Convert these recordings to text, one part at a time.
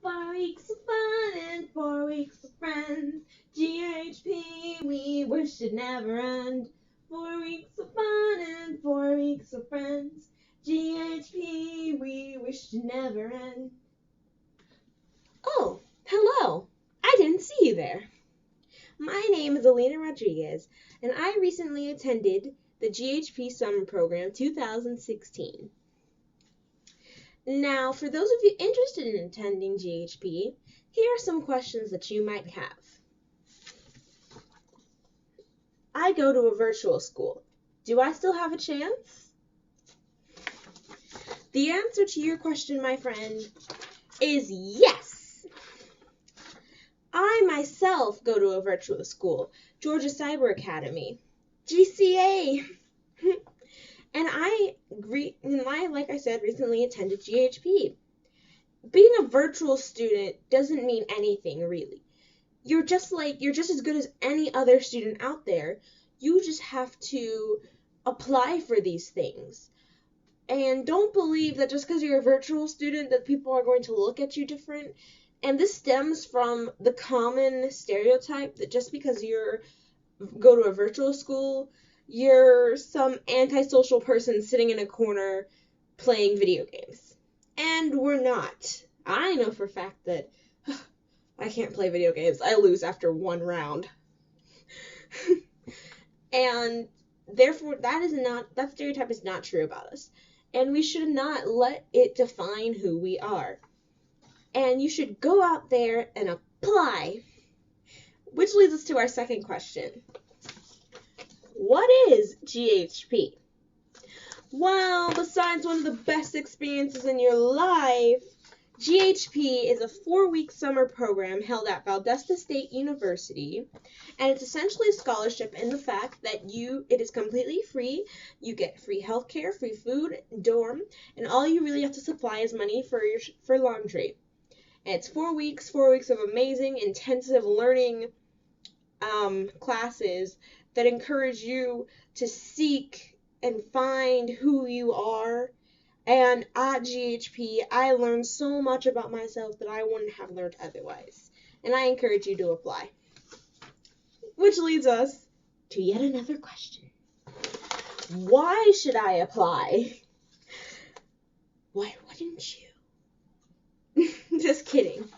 4 weeks of fun and 4 weeks of friends. GHP, we wish it never end. 4 weeks of fun and 4 weeks of friends. GHP, we wish it never end. Oh, hello. I didn't see you there. My name is Alina Rodriguez, and I recently attended the GHP Summer Program 2016. Now, for those of you interested in attending GHP, here are some questions that you might have. I go to a virtual school. Do I still have a chance? The answer to your question, my friend, is yes. I myself go to a virtual school, Georgia Cyber Academy, GCA. And like I said, recently attended GHP. Being a virtual student doesn't mean anything, really. You're just as good as any other student out there. You just have to apply for these things. And don't believe that just because you're a virtual student that people are going to look at you different. And this stems from the common stereotype that just because you go to a virtual school, you're some antisocial person sitting in a corner playing video games. And we're not. I know for a fact that I can't play video games. I lose after one round. And therefore, that stereotype is not true about us. And we should not let it define who we are. And you should go out there and apply. Which leads us to our second question. What is GHP? Well, besides one of the best experiences in your life, GHP is a 4-week summer program held at Valdosta State University, and it's essentially a scholarship in the fact that it is completely free. You get free healthcare, free food, dorm, and all you really have to supply is money for laundry. And it's 4 weeks of amazing, intensive learning classes that encourage you to seek and find who you are. And at GHP, I learned so much about myself that I wouldn't have learned otherwise. And I encourage you to apply. Which leads us to yet another question. Why should I apply? Why wouldn't you? Just kidding.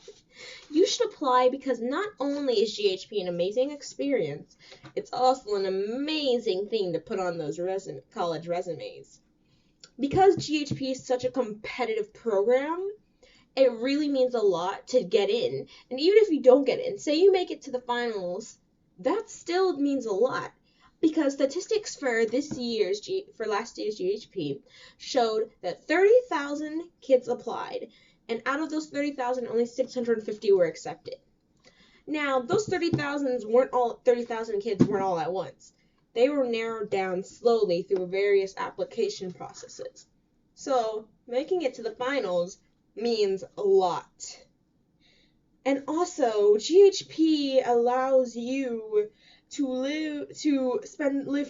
You should apply because not only is GHP an amazing experience, it's also an amazing thing to put on those college resumes. Because GHP is such a competitive program, it really means a lot to get in. And even if you don't get in, say you make it to the finals, that still means a lot. Because statistics for last year's GHP showed that 30,000 kids applied. And out of those 30,000, only 650 were accepted. Now, those 30,000 kids weren't all at once. They were narrowed down slowly through various application processes. So, making it to the finals means a lot. And also, GHP allows you to live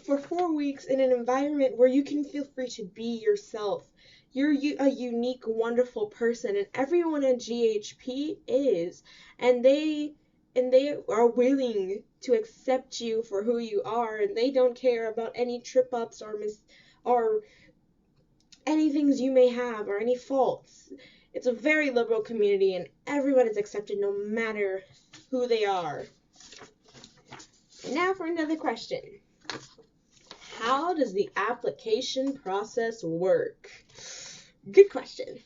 for 4 weeks in an environment where you can feel free to be yourself. You're a unique, wonderful person, and everyone at GHP is, and they are willing to accept you for who you are, and they don't care about any trip-ups or any things you may have or any faults. It's a very liberal community, and everyone is accepted no matter who they are. And now for another question. How does the application process work? Good question.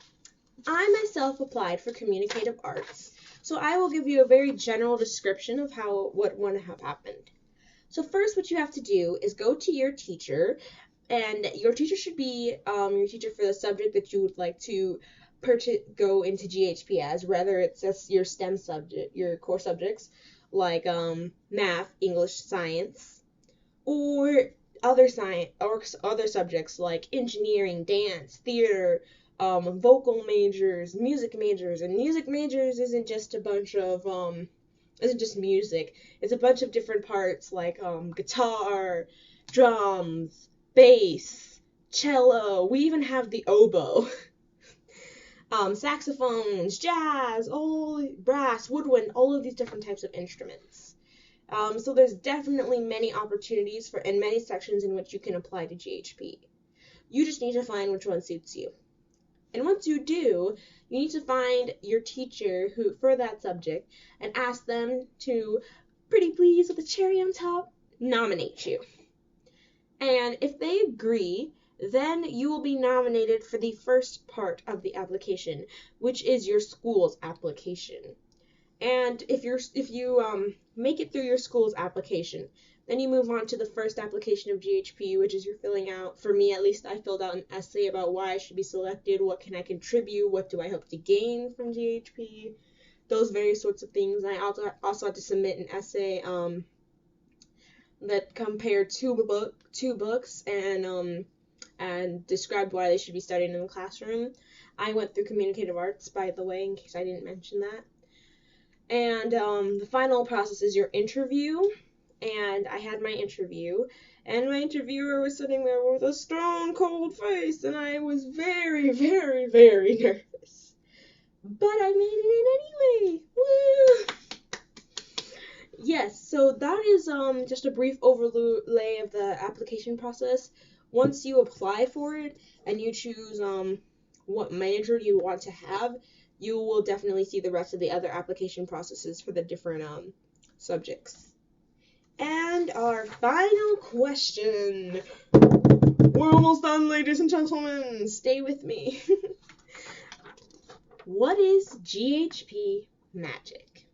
I myself applied for communicative arts, so I will give you a very general description of what would have happened. So first, what you have to do is go to your teacher, and your teacher should be your teacher for the subject that you would like to go into GHP as, whether it's just your STEM subject, your core subjects like math, English, science, or other subjects like engineering, dance, theater, vocal majors, music majors. And music majors isn't just music. It's a bunch of different parts like guitar, drums, bass, cello. We even have the oboe. saxophones, jazz, brass, woodwind, all of these different types of instruments. So there's definitely many opportunities and many sections in which you can apply to GHP. You just need to find which one suits you. And once you do, you need to find your teacher for that subject and ask them to, pretty please, with a cherry on top, nominate you. And if they agree, then you will be nominated for the first part of the application, which is your school's application. And if you make it through your school's application, then you move on to the first application of GHP, which is you're filling out, for me at least, I filled out an essay about why I should be selected, what can I contribute, what do I hope to gain from GHP, those various sorts of things. I also had to submit an essay that compared two books and described why they should be studied in the classroom. I went through communicative arts, by the way, in case I didn't mention that. And the final process is your interview, and I had my interview, and my interviewer was sitting there with a stone cold face, and I was very, very, very nervous. But I made it in anyway. Woo! Yes, so that is just a brief overlay of the application process. Once you apply for it and you choose what major you want to have, you will definitely see the rest of the other application processes for the different subjects. And our final question. We're almost done, ladies and gentlemen. Stay with me. What is GHP magic?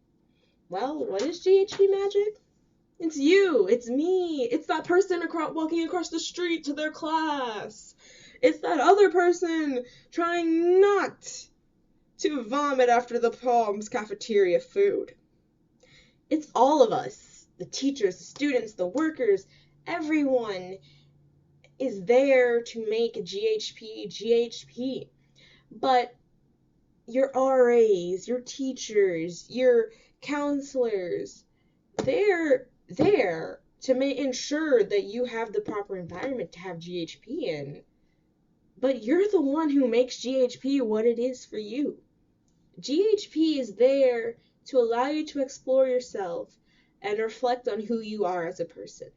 Well, what is GHP magic? It's you. It's me. It's that person walking across the street to their class. It's that other person trying not to vomit after the Palms cafeteria food. It's all of us, the teachers, the students, the workers, everyone is there to make GHP. But your RAs, your teachers, your counselors, they're there to ensure that you have the proper environment to have GHP in. But you're the one who makes GHP what it is for you. GHP is there to allow you to explore yourself and reflect on who you are as a person.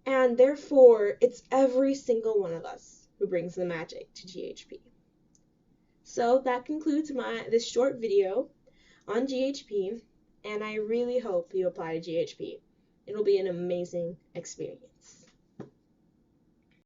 And therefore, it's every single one of us who brings the magic to GHP. So that concludes this short video on GHP, and I really hope you apply to GHP. It'll be an amazing experience.